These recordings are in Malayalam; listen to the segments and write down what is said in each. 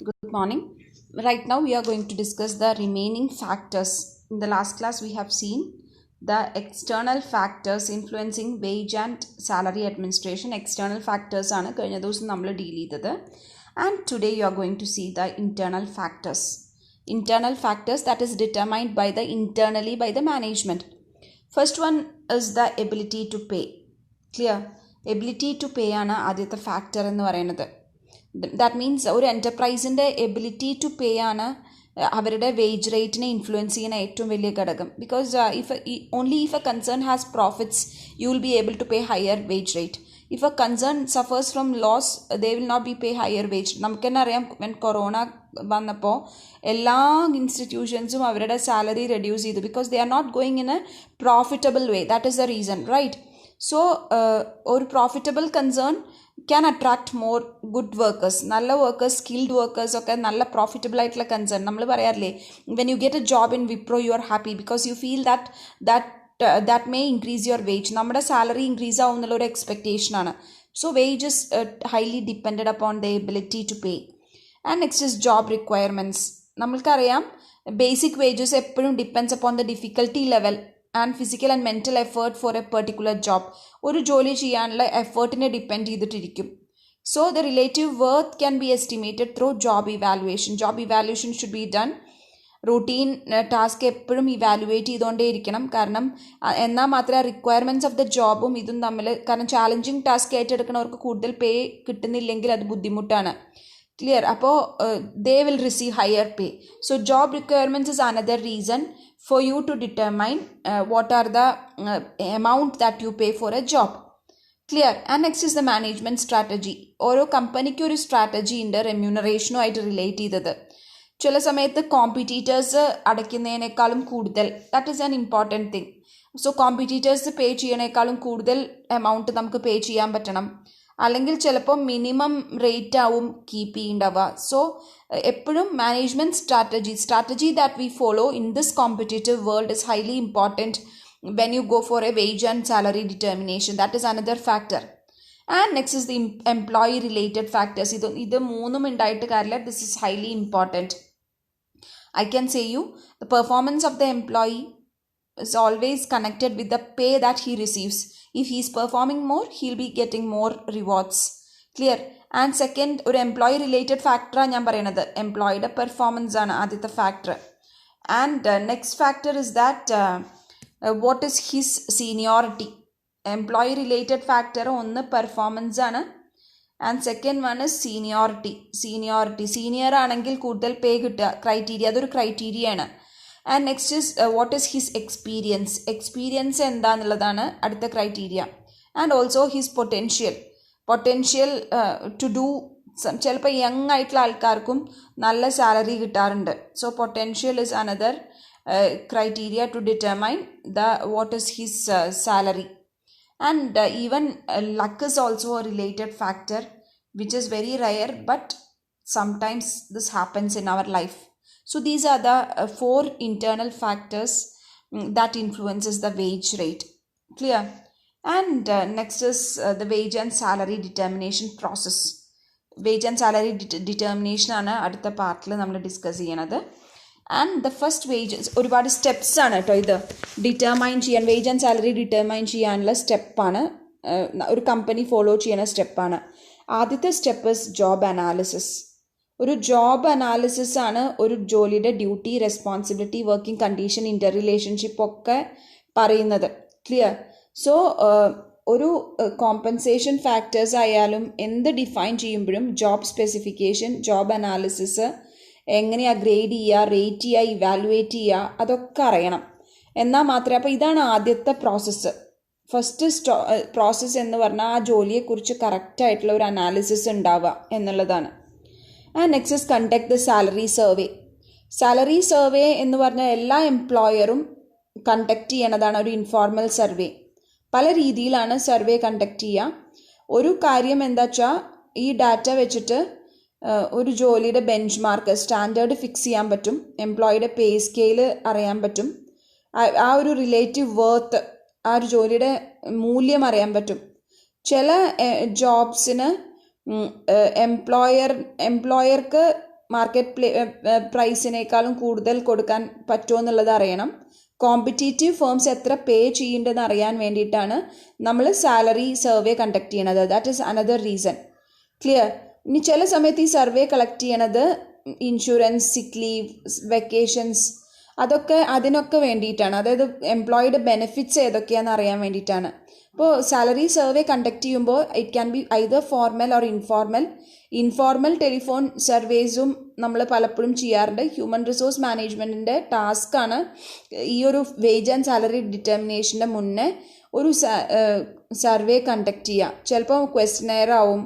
Good morning. Right now, we are going to discuss the remaining factors. In the last class, we have seen the external factors influencing wage and salary administration. External factors ആണ് കഴിഞ്ഞ ദിവസം നമ്മൾ ഡീൽ ചെയ്തത്. And today, you are going to see the internal factors. Internal factors that is determined by the internally by the management. First one is the ability to pay. Clear? Ability to pay ആണ് ആദ്യത്തെ ഫാക്ടർ എന്ന് പറയുന്നത്. ദാറ്റ് മീൻസ് ഒരു എൻ്റർപ്രൈസിൻ്റെ എബിലിറ്റി ടു പേ ആണ് അവരുടെ വേജ് റേറ്റിനെ ഇൻഫ്ലുവൻസ് ചെയ്യുന്ന ഏറ്റവും വലിയ ഘടകം. Because only if a concern has profits you will be able to pay higher wage rate. If a concern suffers from loss they will not be pay higher wage. നമുക്ക് തന്നെ അറിയാം, വെൻ കൊറോണ വന്നപ്പോൾ എല്ലാ ഇൻസ്റ്റിറ്റ്യൂഷൻസും അവരുടെ സാലറി റെഡ്യൂസ് ചെയ്തു. Because they are not going in a profitable way. That is the reason, right? So ഒരു profitable concern can attract more good workers. നല്ല വർക്കേഴ്സ്, സ്കിൽഡ് വർക്കേഴ്സ് ഒക്കെ നല്ല പ്രോഫിറ്റബിൾ ആയിട്ടുള്ള കൺസേൺ. നമ്മൾ പറയാറില്ലേ, when you get a job in Wipro you are happy because you feel that may increase your wage. നമ്മുടെ സാലറി ഇൻക്രീസ് ആവും എന്നുള്ളൊരു എക്സ്പെക്റ്റേഷനാണ്. So wage is highly depended upon the ability to pay. And next is job requirements. നമ്മൾക്കറിയാം ബേസിക് വേജസ് എപ്പോഴും depends upon the difficulty level and physical and mental effort for a particular job. ഒരു ജോലി ചെയ്യാനുള്ള എഫേർട്ടിനെ ഡിപ്പെൻഡ് ചെയ്തിട്ടിരിക്കും. So the relative worth can be estimated through job evaluation. Job evaluation should be done. Routine task എപ്പോഴും ഇവാലുവേറ്റ് ചെയ്തുകൊണ്ടേ ഇരിക്കണം. കാരണം എന്നാൽ മാത്രമേ റിക്വയർമെൻറ്റ്സ് ഓഫ് ദ ജോബും ഇതും തമ്മിൽ, കാരണം ചാലഞ്ചിങ് ടാസ്ക് ഏറ്റെടുക്കുന്നവർക്ക് കൂടുതൽ പേ കിട്ടുന്നില്ലെങ്കിൽ അത് ബുദ്ധിമുട്ടാണ്. ക്ലിയർ? അപ്പോൾ they will receive higher pay. So job requirements is another reason for you to determine what are the amount that you pay for a job. Clear? And next is the management strategy. ഓരോ കമ്പനിക്ക് ഒരു സ്ട്രാറ്റജി ഉണ്ട് റെമ്യൂണറേഷനുമായിട്ട് റിലേറ്റ് ചെയ്തത്. ചില സമയത്ത് കോമ്പറ്റീറ്റേഴ്സ് അടയ്ക്കുന്നതിനേക്കാളും കൂടുതൽ, that is an important thing. So competitors pay ചെയ്യണേക്കാളും കൂടുതൽ എമൗണ്ട് നമുക്ക് പേ ചെയ്യാൻ പറ്റണം. അല്ലെങ്കിൽ ചിലപ്പോൾ മിനിമം റേറ്റ് ആവും കീപ്പ് ചെയ്യേണ്ടവ. സോ എപ്പോഴും management strategy that we follow in this competitive world is highly important when you go for a wage and salary determination. That is another factor. And next is the employee related factors. ഇത് മൂന്നും ഉണ്ടായിട്ട് കാര്യമില്ല. This is highly important. I can say you the performance of the employee is always connected with the pay that he receives. If he is performing more, he'll be getting more rewards. Clear? And second, ഒരു എംപ്ലോയി റിലേറ്റഡ് ഫാക്ടറാണ് ഞാൻ പറയുന്നത്. എംപ്ലോയിയുടെ പെർഫോമൻസ് ആണ് ആദ്യത്തെ factor. And next factor is that what is his seniority. Employee related factor ഒന്ന് പെർഫോമൻസ് ആണ്. And second one is seniority. Senior ആണെങ്കിൽ കൂടുതൽ പേ കിട്ടുക ക്രൈറ്റീരിയ, അതൊരു ക്രൈറ്റീരിയ ആണ്. And next is what is his experience എന്താണെന്നുള്ളതാണ് അടുത്ത criteria. And also his potential to do. ചിലപ്പോൾ യങ് ആയിട്ടുള്ള ആൾക്കാർക്കും നല്ല സാലറി കിട്ടാറുണ്ട്. So potential is another criteria to determine what is his salary. And even luck is also a related factor, which is very rare, but sometimes this happens in our life. So these are the four internal factors that influences the wage rate. Clear? And next is the wage and salary determination process. Wage and salary determination ആണ് അടുത്ത പാർട്ടിൽ നമ്മൾ ഡിസ്കസ് ചെയ്യണത്. ആൻഡ് ദ ഫസ്റ്റ് വേജസ്, ഒരുപാട് സ്റ്റെപ്സ് ആണ് കേട്ടോ ഇത് ഡിറ്റർമൈൻ ചെയ്യാൻ. വേജ് ആൻഡ് സാലറി ഡിറ്റർമൈൻ ചെയ്യാനുള്ള സ്റ്റെപ്പാണ്, ഒരു കമ്പനി ഫോളോ ചെയ്യുന്ന സ്റ്റെപ്പാണ്. ആദ്യത്തെ സ്റ്റെപ്പ് ഇസ് ജോബ് അനാലിസിസ്. ഒരു ജോബ് അനാലിസിസ് ആണ് ഒരു ജോലിയുടെ ഡ്യൂട്ടി, റെസ്പോൺസിബിലിറ്റി, വർക്കിംഗ് കണ്ടീഷൻ, ഇൻ്റർ റിലേഷൻഷിപ്പ് ഒക്കെ പറയുന്നത്. ക്ലിയർ? സോ ഒരു കോമ്പൻസേഷൻ ഫാക്ടേഴ്സ് ആയാലും എന്ത് ഡിഫൈൻ ചെയ്യുമ്പോഴും ജോബ് സ്പെസിഫിക്കേഷൻ, ജോബ് അനാലിസിസ്, എങ്ങനെയാണ് ഗ്രേഡ് ചെയ്യുക, റേറ്റ് ചെയ്യുക, ഇവാലുവേറ്റ് ചെയ്യുക, അതൊക്കെ അറിയണം. എന്നാൽ മാത്രമേ, അപ്പോൾ ഇതാണ് ആദ്യത്തെ പ്രോസസ്സ്. ഫസ്റ്റ് പ്രോസസ്സ് എന്ന് പറഞ്ഞാൽ ആ ജോലിയെക്കുറിച്ച് കറക്റ്റായിട്ടുള്ള ഒരു അനാലിസിസ് ഉണ്ടാവുക എന്നുള്ളതാണ്. And next is conduct the salary survey. Salary survey എന്ന് പറഞ്ഞാൽ എല്ലാ എംപ്ലോയറും കണ്ടക്ട് ചെയ്യണതാണ് ഒരു ഇൻഫോർമൽ സർവേ. പല രീതിയിലാണ് സർവേ കണ്ടക്ട് ചെയ്യുക. ഒരു കാര്യം എന്താ വെച്ചാൽ ഈ ഡാറ്റ വെച്ചിട്ട് ഒരു ജോലിയുടെ ബെഞ്ച് മാർക്ക്, സ്റ്റാൻഡേർഡ് ഫിക്സ് ചെയ്യാൻ പറ്റും. എംപ്ലോയിയുടെ പേ സ്കെയില് അറിയാൻ പറ്റും. ആ ഒരു റിലേറ്റീവ് വർത്ത്, ആ ഒരു ജോലിയുടെ മൂല്യം അറിയാൻ പറ്റും. ചില ജോബ്സിന് എംപ്ലോയർക്ക് മാർക്കറ്റ് പ്രൈസിനേക്കാളും കൂടുതൽ കൊടുക്കാൻ പറ്റുമോ എന്നുള്ളത് അറിയണം. കോമ്പറ്റീറ്റീവ് ഫേംസ് എത്ര പേ ചെയ്യേണ്ടതെന്ന് അറിയാൻ വേണ്ടിയിട്ടാണ് നമ്മൾ സാലറി സർവേ കണ്ടക്ട് ചെയ്യണത്. That is another reason. Clear? ഇനി ചില സമയത്ത് ഈ സർവേ കളക്ട് ചെയ്യണത് ഇൻഷുറൻസ്, സിക്ക് ലീവ്, വെക്കേഷൻസ് അതിനൊക്കെ വേണ്ടിയിട്ടാണ്. അതായത് എംപ്ലോയിയുടെ ബെനിഫിറ്റ്സ് ഏതൊക്കെയാണെന്ന് അറിയാൻ വേണ്ടിയിട്ടാണ്. ഇപ്പോൾ സാലറി സർവേ കണ്ടക്ട് ചെയ്യുമ്പോൾ it can be either formal or informal telephone സർവേസും നമ്മൾ പലപ്പോഴും ചെയ്യാറുണ്ട്. ഹ്യൂമൻ റിസോഴ്സ് മാനേജ്മെൻറ്റിൻ്റെ ടാസ്ക്കാണ് ഈ ഒരു വേജ് ആൻഡ് സാലറി ഡിറ്റർമിനേഷൻ്റെ മുന്നേ ഒരു സർവേ കണ്ടക്ട് ചെയ്യുക. ചിലപ്പോൾ ക്വസ്റ്റനെയർ ആവും,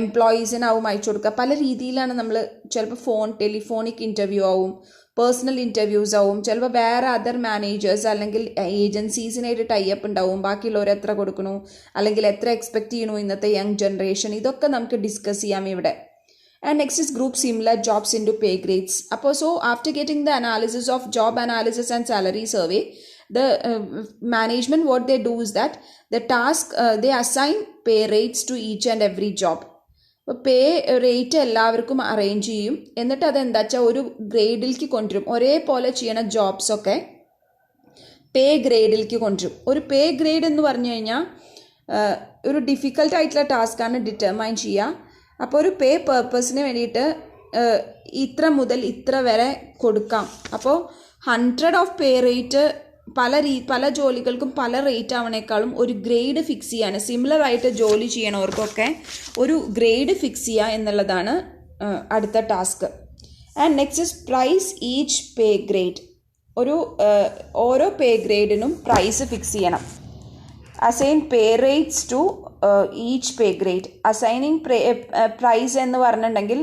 എംപ്ലോയീസിനാവും അയച്ചു കൊടുക്കുക. പല രീതിയിലാണ് നമ്മൾ, ചിലപ്പോൾ ടെലിഫോണിക് ഇൻ്റർവ്യൂ ആവും, പേഴ്സണൽ ഇൻ്റർവ്യൂസ് ആവും, ചിലപ്പോൾ വേറെ അതർ മാനേജേഴ്സ് അല്ലെങ്കിൽ ഏജൻസീസിനായിട്ട് ടൈപ്പ് ഉണ്ടാവും, ബാക്കിയുള്ളവർ എത്ര കൊടുക്കണു അല്ലെങ്കിൽ എത്ര എക്സ്പെക്ട് ചെയ്യണു ഇന്നത്തെ യങ് ജനറേഷൻ, ഇതൊക്കെ നമുക്ക് ഡിസ്കസ് ചെയ്യാം ഇവിടെ. And next is group similar jobs into pay grades. അപ്പോൾ after getting the analysis of job analysis and salary survey, the management what they do is that the task they assign pay rates to each and every job. അപ്പോൾ പേ റേറ്റ് എല്ലാവർക്കും അറേഞ്ച് ചെയ്യും. എന്നിട്ട് അതെന്താ വെച്ചാൽ ഒരു ഗ്രേഡിലേക്ക് കൊണ്ടുവരും. ഒരേപോലെ ചെയ്യണ ജോബ്സൊക്കെ പേ ഗ്രേഡിലേക്ക് കൊണ്ടുവരും. ഒരു പേ ഗ്രേഡ് എന്ന് പറഞ്ഞു കഴിഞ്ഞാൽ ഒരു ഡിഫിക്കൽട്ടായിട്ടുള്ള ടാസ്ക്കാണ് ഡിറ്റർമൈൻ ചെയ്യുക. അപ്പോൾ ഒരു പേ പേർപ്പസിന് വേണ്ടിയിട്ട് ഇത്ര മുതൽ ഇത്ര വരെ കൊടുക്കാം. അപ്പോൾ 100 ഓഫ് പേ റേറ്റ് പല ജോലികൾക്കും പല റേറ്റ് ആവണേക്കാളും ഒരു ഗ്രേഡ് ഫിക്സ് ചെയ്യാണ്. സിമിലർ ആയിട്ട് ജോലി ചെയ്യണവർക്കൊക്കെ ഒരു ഗ്രേഡ് ഫിക്സ് ചെയ്യുക എന്നുള്ളതാണ് അടുത്ത task. And next is price each pay grade. ഓരോ പേ ഗ്രേഡിനും പ്രൈസ് ഫിക്സ് ചെയ്യണം. Assign pay rates to each pay grade. Assigning price എന്ന് പറഞ്ഞിട്ടുണ്ടെങ്കിൽ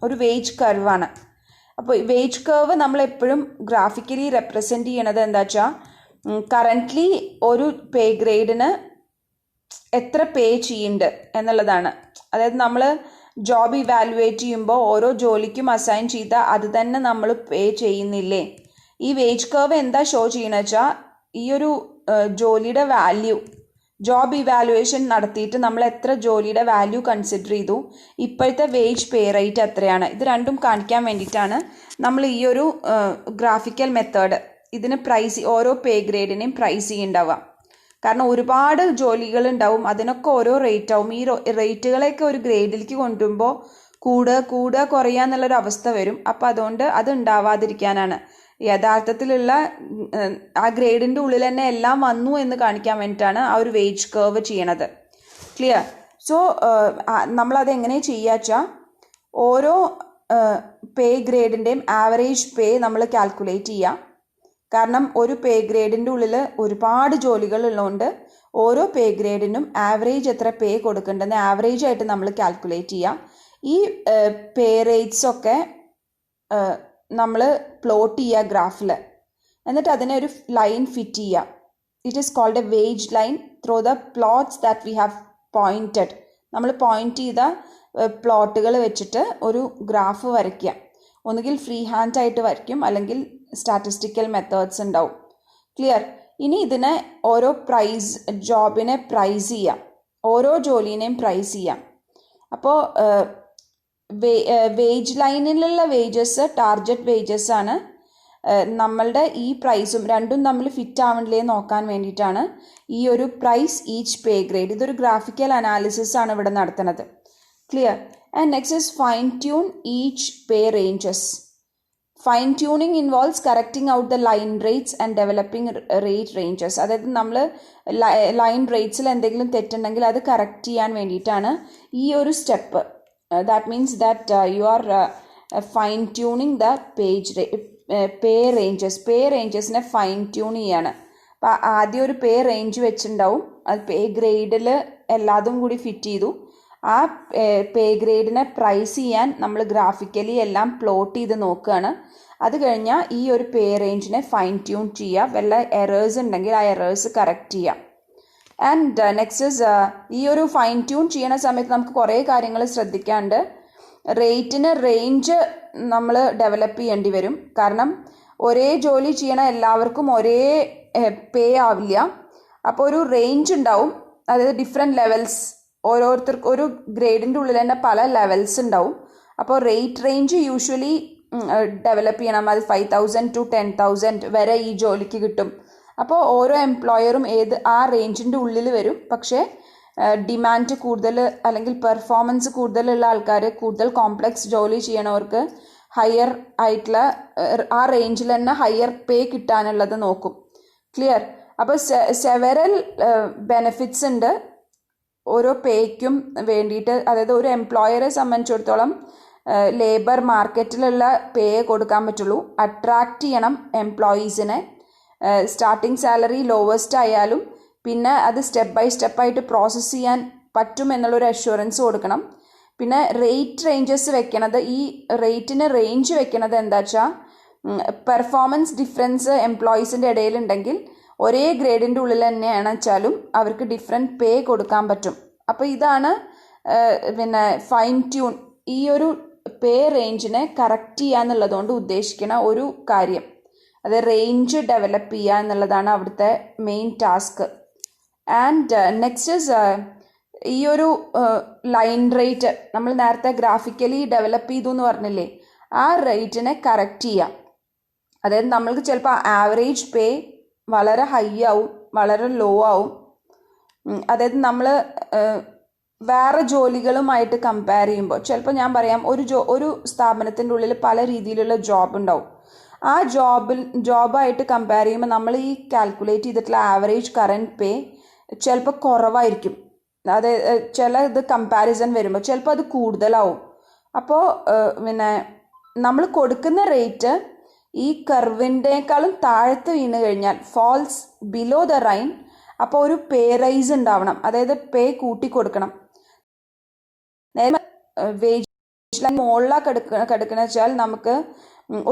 ഒരു വേജ് കർവാണ്. അപ്പോൾ വേജ് കർവ് നമ്മളെപ്പോഴും ഗ്രാഫിക്കലി റെപ്രസെൻറ്റ് ചെയ്യണത് എന്താ വെച്ചാൽ കറൻ്റ്ലി ഒരു പേ ഗ്രേഡിന് എത്ര പേ ചെയ്യുന്നുണ്ട് എന്നുള്ളതാണ്. അതായത് നമ്മൾ ജോബ് ഇവാലുവേറ്റ് ചെയ്യുമ്പോൾ ഓരോ ജോലിക്കും അസൈൻ ചെയ്ത അത് തന്നെ നമ്മൾ പേ ചെയ്യുന്നില്ലേ. ഈ വേജ് കർവ് എന്താ ഷോ ചെയ്യണമെന്ന് വെച്ചാൽ ഈ ഒരു ജോലിയുടെ വാല്യൂ, ജോബ് ഇവാലുവേഷൻ നടത്തിയിട്ട് നമ്മൾ എത്ര ജോലിയുടെ വാല്യൂ കൺസിഡർ ചെയ്തു, ഇപ്പോഴത്തെ വേജ് പേ റേറ്റ് എത്രയാണ്, ഇത് രണ്ടും കാണിക്കാൻ വേണ്ടിയിട്ടാണ് നമ്മൾ ഈ ഒരു ഗ്രാഫിക്കൽ മെത്തേഡ് ഇതിന് ഓരോ പേ ഗ്രേഡിനെയും പ്രൈസ് ചെയ്യുന്നുണ്ടാവുക. കാരണം ഒരുപാട് ജോലികൾ ഉണ്ടാവും, അതിനൊക്കെ ഓരോ റേറ്റ് ആവും. ഈ റേറ്റുകളെയൊക്കെ ഒരു ഗ്രേഡിലേക്ക് കൊണ്ടുവരുമ്പോൾ കൂടുക കുറയുക എന്നുള്ളൊരു അവസ്ഥ വരും. അപ്പോൾ അതുകൊണ്ട് അത് ഉണ്ടാവാതിരിക്കാനാണ് യഥാർത്ഥത്തിലുള്ള ആ ഗ്രേഡിൻ്റെ ഉള്ളിൽ തന്നെ എല്ലാം വന്നു എന്ന് കാണിക്കാൻ വേണ്ടിയിട്ടാണ് ആ ഒരു വേജ് കർവ് ചെയ്യണത്. ക്ലിയർ? സോ നമ്മളത് എങ്ങനെ ചെയ്യുക വെച്ചാൽ ഓരോ പേ ഗ്രേഡിൻ്റെയും ആവറേജ് പേ നമ്മൾ കാൽക്കുലേറ്റ് ചെയ്യുക. കാരണം ഒരു പേ ഗ്രേഡിൻ്റെ ഉള്ളിൽ ഒരുപാട് ജോലികൾ ഉള്ളതുകൊണ്ട് ഓരോ പേ ഗ്രേഡിനും ആവറേജ് എത്ര പേ കൊടുക്കേണ്ടതെന്ന് ആവറേജ് ആയിട്ട് നമ്മൾ കാൽക്കുലേറ്റ് ചെയ്യുക. ഈ പേ റേറ്റ്സൊക്കെ നമ്മൾ പ്ലോട്ട് ചെയ്യുക ഗ്രാഫിൽ. എന്നിട്ട് അതിനെ ഒരു ലൈൻ ഫിറ്റ് ചെയ്യുക. It is called a wage line through the plots that we have pointed. നമ്മൾ പോയിന്റ് ചെയ്ത പ്ലോട്ടുകൾ വെച്ചിട്ട് ഒരു ഗ്രാഫ് വരയ്ക്കുക. ഒന്നുകിൽ ഫ്രീ ഹാൻഡ് ആയിട്ട് വരയ്ക്കും, അല്ലെങ്കിൽ സ്റ്റാറ്റിസ്റ്റിക്കൽ മെത്തേഡ്സ് ഉണ്ടാവും. ക്ലിയർ? ഇനി ഇതിനെ ഓരോ ജോബിനെ പ്രൈസ് ചെയ്യാം, ഓരോ ജോലിനെയും പ്രൈസ് ചെയ്യാം. അപ്പോൾ വേജ് ലൈനിലുള്ള വേജസ് ടാർജറ്റ് വേജസ് ആണ്. നമ്മളുടെ ഈ പ്രൈസും രണ്ടും തമ്മിൽ ഫിറ്റ് ആവണില്ലേ നോക്കാൻ വേണ്ടിയിട്ടാണ് ഈ ഒരു പ്രൈസ് ഈച്ച് പേ ഗ്രേഡ്. ഇതൊരു ഗ്രാഫിക്കൽ അനാലിസിസ് ആണ് ഇവിടെ നടത്തുന്നത്. Clear? And next is fine tune each pay ranges. Fine tuning involves correcting out the line rates and developing rate ranges. അതായത് നമ്മൾ ലൈൻ റേറ്റ്സിൽ എന്തെങ്കിലും തെറ്റുണ്ടെങ്കിൽ അത് കറക്റ്റ് ചെയ്യാൻ വേണ്ടിയിട്ടാണ് ഈ ഒരു step. That means that you are fine tuning the pay ranges. Pay റേഞ്ചസിനെ ഫൈൻ ട്യൂൺ ചെയ്യാണ്. അപ്പോൾ ആദ്യം ഒരു പേ റേഞ്ച് വെച്ചിട്ടുണ്ടാവും, അത് പേ ഗ്രേഡിൽ എല്ലാതും കൂടി ഫിറ്റ് ചെയ്തു. ആ പേ ഗ്രേഡിനെ പ്രൈസ് ചെയ്യാൻ നമ്മൾ ഗ്രാഫിക്കലി എല്ലാം പ്ലോട്ട് ചെയ്ത് നോക്കുകയാണ്. അത് കഴിഞ്ഞാൽ ഈ ഒരു പേ റേഞ്ചിനെ ഫൈൻ ട്യൂൺ ചെയ്യുക. വല്ല എറേഴ്സ് ഉണ്ടെങ്കിൽ ആ എറേഴ്സ് കറക്റ്റ് ചെയ്യുക. ആൻഡ് നെക്സ്റ്റ് ഇസ് ഈ ഒരു ഫൈൻ ട്യൂൺ ചെയ്യണ സമയത്ത് നമുക്ക് കുറേ കാര്യങ്ങൾ ശ്രദ്ധിക്കാണ്ട്. റേറ്റിന് റേഞ്ച് നമ്മൾ ഡെവലപ്പ് ചെയ്യേണ്ടി വരും. കാരണം ഒരേ ജോലി ചെയ്യണ എല്ലാവർക്കും ഒരേ പേ ആവില്ല. അപ്പോൾ ഒരു റേഞ്ച് ഉണ്ടാവും, അതായത് ഡിഫറെൻറ്റ് ലെവൽസ്. ഓരോരുത്തർക്കും ഒരു ഗ്രേഡിൻ്റെ ഉള്ളിൽ തന്നെ പല ലെവൽസ് ഉണ്ടാവും. അപ്പോൾ റേറ്റ് റേഞ്ച് യൂഷ്വലി ഡെവലപ്പ് ചെയ്യണം. അത് 5,000 to 10,000 വരെ ഈ ജോലിക്ക് കിട്ടും. അപ്പോൾ ഓരോ എംപ്ലോയറും ആ റേഞ്ചിൻ്റെ ഉള്ളിൽ വരും. പക്ഷേ ഡിമാൻഡ് കൂടുതൽ അല്ലെങ്കിൽ പെർഫോമൻസ് കൂടുതലുള്ള ആൾക്കാർ, കൂടുതൽ കോംപ്ലക്സ് ജോലി ചെയ്യണവർക്ക് ഹയർ ആയിട്ടുള്ള ആ റേഞ്ചിൽ തന്നെ ഹയർ പേ കിട്ടാനുള്ളത് നോക്കും. ക്ലിയർ? അപ്പോൾ സെവറൽ ബെനിഫിറ്റ്സ് ഉണ്ട് ഓരോ പേയ്ക്കും വേണ്ടിയിട്ട്. അതായത് ഒരു എംപ്ലോയറെ സംബന്ധിച്ചിടത്തോളം ലേബർ മാർക്കറ്റിലുള്ള പേ കൊടുക്കാൻ പറ്റുള്ളൂ. അട്രാക്റ്റ് ചെയ്യണം എംപ്ലോയീസിനെ. സ്റ്റാർട്ടിങ് സാലറി ലോവസ്റ്റ് ആയാലും പിന്നെ അത് സ്റ്റെപ്പ് ബൈ സ്റ്റെപ്പായിട്ട് പ്രോസസ്സ് ചെയ്യാൻ പറ്റും എന്നുള്ളൊരു അഷ്വറൻസ് കൊടുക്കണം. പിന്നെ റേറ്റ് റേഞ്ചസ് വെക്കണത്, ഈ റേറ്റിന് റേഞ്ച് വെക്കണത് എന്താ വെച്ചാൽ പെർഫോമൻസ് ഡിഫറൻസ് എംപ്ലോയീസിൻ്റെ ഇടയിലുണ്ടെങ്കിൽ ഒരേ ഗ്രേഡിൻ്റെ ഉള്ളിൽ തന്നെയാണ് വെച്ചാലും അവർക്ക് ഡിഫറെൻറ്റ് പേ കൊടുക്കാൻ പറ്റും. അപ്പോൾ ഇതാണ് പിന്നെ ഫൈൻ ട്യൂൺ, ഈ ഒരു പേ റേഞ്ചിനെ കറക്റ്റ് ചെയ്യുക എന്നുള്ളതുകൊണ്ട് ഉദ്ദേശിക്കുന്ന ഒരു കാര്യം. അത് റേഞ്ച് ഡെവലപ്പ് ചെയ്യുക എന്നുള്ളതാണ് അവിടുത്തെ main task. And next is ഈ ഒരു ലൈൻ റേറ്റ് നമ്മൾ നേരത്തെ ഗ്രാഫിക്കലി ഡെവലപ്പ് ചെയ്തു എന്ന് പറഞ്ഞില്ലേ, ആ റേറ്റിനെ കറക്റ്റ് ചെയ്യുക. അതായത് നമ്മൾക്ക് ചിലപ്പോൾ ആവറേജ് പേ വളരെ ഹൈ ആവും, വളരെ ലോ ആവും. അതായത് നമ്മൾ വേറെ ജോലികളുമായിട്ട് കമ്പയർ ചെയ്യുമ്പോൾ ചിലപ്പോൾ ഞാൻ പറയാം, ഒരു സ്ഥാപനത്തിൻ്റെ ഉള്ളിൽ പല രീതിയിലുള്ള ജോബ് ഉണ്ടാവും. ആ ജോബായിട്ട് കമ്പയർ ചെയ്യുമ്പോൾ നമ്മൾ ഈ കാൽക്കുലേറ്റ് ചെയ്തിട്ടുള്ള ആവറേജ് കറൻറ്റ് പേ ചിലപ്പോൾ കുറവായിരിക്കും. അതായത് ചില ഇത് കമ്പാരിസൺ വരുമ്പോൾ ചിലപ്പോൾ അത് കൂടുതലാവും. അപ്പോൾ പിന്നെ നമ്മൾ കൊടുക്കുന്ന റേറ്റ് ഈ കർവിൻ്റെക്കാളും താഴത്ത് വീണ് കഴിഞ്ഞാൽ, ഫാൾസ് ബിലോ ദ റൈൻ, അപ്പോൾ ഒരു പേ റൈസ് ഉണ്ടാവണം. അതായത് പേ കൂട്ടി കൊടുക്കണം. വേജ് ലൈൻ മുകളിലാണ് കിടക്കണ വെച്ചാൽ നമുക്ക്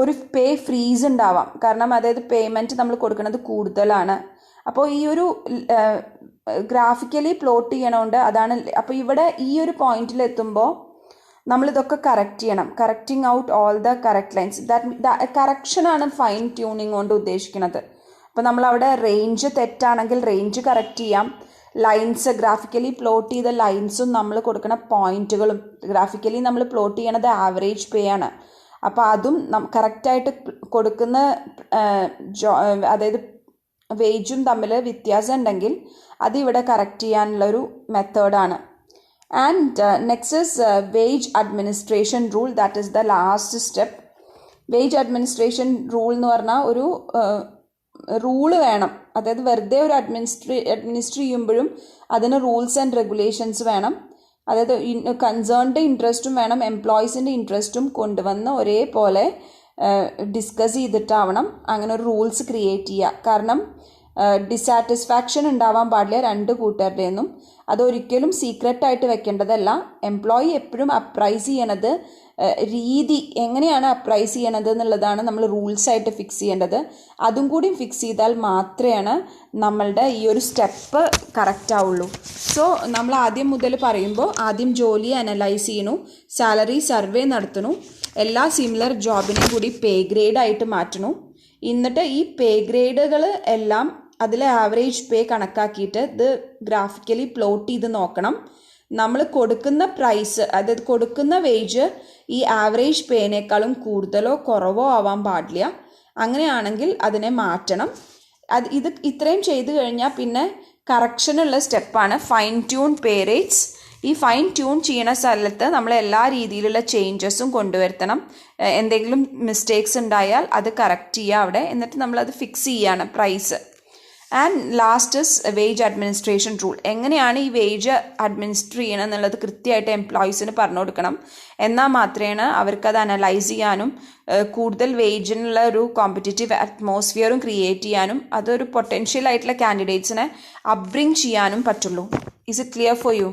ഒരു പേ ഫ്രീസ് ഉണ്ടാവാം. കാരണം അതായത് പേയ്മെൻറ്റ് നമ്മൾ കൊടുക്കുന്നത് കൂടുതലാണ്. അപ്പോൾ ഈ ഒരു ഗ്രാഫിക്കലി പ്ലോട്ട് ചെയ്യണോണ്ട് അതാണ്. അപ്പോൾ ഇവിടെ ഈ ഒരു പോയിന്റിൽ എത്തുമ്പോൾ നമ്മളിതൊക്കെ കറക്റ്റ് ചെയ്യണം. Correcting out all the correct lines. കറക്ഷനാണ് ഫൈൻ ട്യൂണിങ് കൊണ്ട് ഉദ്ദേശിക്കുന്നത്. അപ്പോൾ നമ്മളവിടെ റേഞ്ച് തെറ്റാണെങ്കിൽ റേഞ്ച് കറക്റ്റ് ചെയ്യാം. ലൈൻസ് ഗ്രാഫിക്കലി പ്ലോട്ട് ചെയ്ത ലൈൻസും നമ്മൾ കൊടുക്കുന്ന പോയിന്റുകളും, ഗ്രാഫിക്കലി നമ്മൾ പ്ലോട്ട് ചെയ്യണത് ആവറേജ് പേ ആണ്. അപ്പോൾ അതും കറക്റ്റായിട്ട് കൊടുക്കുന്ന അതായത് വേജും തമ്മിൽ വ്യത്യാസം ഉണ്ടെങ്കിൽ അതിവിടെ കറക്റ്റ് ചെയ്യാനുള്ളൊരു മെത്തേഡാണ്. And next is wage administration rule. That is the last step. Wage administration rule എന്ന് പറഞ്ഞാൽ ഒരു റൂള് വേണം. അതായത് വെറുതെ ഒരു അഡ്മിനിസ്ട്രേറ്റ് ചെയ്യുമ്പോഴും അതിന് റൂൾസ് ആൻഡ് റെഗുലേഷൻസ് വേണം. അതായത് കൺസേൺഡ് ഇൻട്രസ്റ്റും വേണം, എംപ്ലോയീസിൻ്റെ ഇൻട്രസ്റ്റും കൊണ്ടുവന്ന് ഒരേപോലെ ഡിസ്കസ് ചെയ്തിട്ടാവണം അങ്ങനെ ഒരു റൂൾസ് ക്രിയേറ്റ് ചെയ്യുക. കാരണം ഡിസാറ്റിസ്ഫാക്ഷൻ ഉണ്ടാവാൻ പാടില്ല രണ്ട് കൂട്ടരുടെ ഒന്നും. അതൊരിക്കലും സീക്രട്ടായിട്ട് വെക്കേണ്ടതല്ല. എംപ്ലോയി എപ്പോഴും അപ്രൈസ് ചെയ്യണത് രീതി എങ്ങനെയാണ് അപ്രൈസ് ചെയ്യണത് എന്നുള്ളതാണ് നമ്മൾ റൂൾസായിട്ട് ഫിക്സ് ചെയ്യേണ്ടത്. അതും കൂടി ഫിക്സ് ചെയ്താൽ മാത്രമാണ് നമ്മളുടെ ഈ ഒരു സ്റ്റെപ്പ് കറക്റ്റ് ആവുള്ളൂ. സോ നമ്മൾ ആദ്യം മുതൽ പറയുമ്പോൾ ആദ്യം ജോലിയെ അനലൈസ് ചെയ്യണു, സാലറി സർവേ നടത്തണു, എല്ലാ സിമിലർ ജോബിനെയും കൂടി പേ ഗ്രേഡായിട്ട് മാറ്റണു. എന്നിട്ട് ഈ പേ ഗ്രേഡുകൾ എല്ലാം അതിലെ ആവറേജ് പേ കണക്കാക്കിയിട്ട് ഇത് ഗ്രാഫിക്കലി പ്ലോട്ട് ചെയ്ത് നോക്കണം. നമ്മൾ കൊടുക്കുന്ന പ്രൈസ്, അതായത് കൊടുക്കുന്ന വേജ് ഈ ആവറേജ് പേനേക്കാളും കൂടുതലോ കുറവോ ആവാൻ പാടില്ല. അങ്ങനെയാണെങ്കിൽ അതിനെ മാറ്റണം. ഇത് ഇത്രയും ചെയ്ത് കഴിഞ്ഞാൽ പിന്നെ കറക്ഷനുള്ള സ്റ്റെപ്പാണ് ഫൈൻ ട്യൂൺ പേ റേറ്റ്സ്. ഈ ഫൈൻ ട്യൂൺ ചെയ്യുന്ന സ്ഥലത്ത് നമ്മൾ എല്ലാ രീതിയിലുള്ള ചേഞ്ചസും കൊണ്ടുവരുത്തണം. എന്തെങ്കിലും മിസ്റ്റേക്സ് ഉണ്ടായാൽ അത് കറക്റ്റ് ചെയ്യുക അവിടെ. എന്നിട്ട് നമ്മളത് ഫിക്സ് ചെയ്യാണ് price. And last is wage administration rule. എങ്ങനെയാണ് ഈ വേജ് അഡ്മിനിസ്റ്റർ ചെയ്യണം എന്നുള്ളത് കൃത്യമായിട്ട് എംപ്ലോയീസിന് പറഞ്ഞു കൊടുക്കണം. എന്നാൽ മാത്രമേ അവർക്കത് അനലൈസ് ചെയ്യാനും കൂടുതൽ വേജിനുള്ള ഒരു കോമ്പറ്റീറ്റീവ് അറ്റ്മോസ്ഫിയറും ക്രിയേറ്റ് ചെയ്യാനും അതൊരു പൊട്ടൻഷ്യൽ ആയിട്ടുള്ള കാൻഡിഡേറ്റ്സിനെ അപ്ബ്രിങ് ചെയ്യാനും പറ്റുള്ളൂ. Is it clear for you?